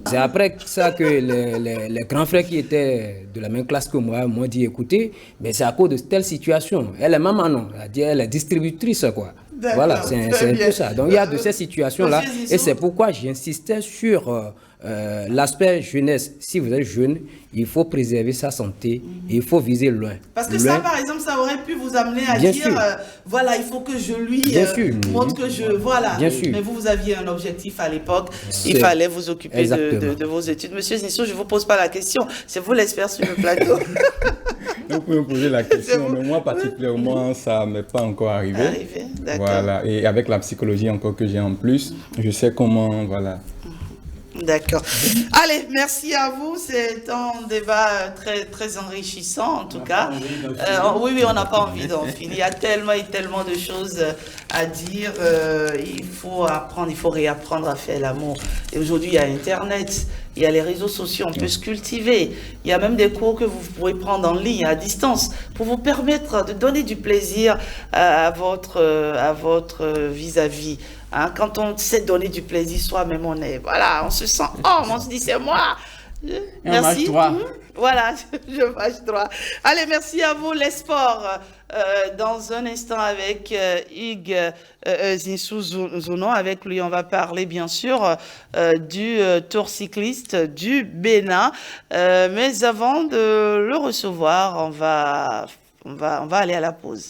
C'est après ça que les grands frères qui étaient de la même classe que moi m'ont dit, écoutez, mais c'est à cause de telle situation. Elle est maman, non. Elle est distributrice, quoi. Voilà, c'est un peu ça. Donc il y a de ces situations-là, et c'est pourquoi j'insistais sur l'aspect jeunesse. Si vous êtes jeune, il faut préserver sa santé, et il faut viser loin. Parce que ça, par exemple, ça aurait pu vous amener à dire, voilà, il faut que je lui montre que je... Voilà. Bien sûr. Mais vous aviez un objectif à l'époque, il fallait vous occuper de vos études. Monsieur Zissou, je ne vous pose pas la question, c'est vous l'expert sur le plateau. Vous pouvez me poser la question, mais moi particulièrement, ça ne m'est pas encore arrivé. Voilà, et avec la psychologie encore que j'ai en plus, je sais comment, voilà. D'accord. Allez, merci à vous. C'est un débat très, très enrichissant, en tout cas. Oui, on n'a pas envie d'en finir. Il y a tellement et tellement de choses à dire. Il faut apprendre, il faut réapprendre à faire l'amour. Et aujourd'hui, il y a Internet, il y a les réseaux sociaux, on peut se cultiver. Il y a même des cours que vous pourrez prendre en ligne, à distance, pour vous permettre de donner du plaisir à votre vis-à-vis. Hein, quand on sait donner du plaisir soi-même, on se sent homme, on se dit c'est moi. Un match 3. Voilà, je match 3. Allez, merci à vous, les sports. Dans un instant avec Hugues Zinsou Zouno. Avec lui, on va parler bien sûr du tour cycliste du Bénin. Mais avant de le recevoir, on va aller à la pause.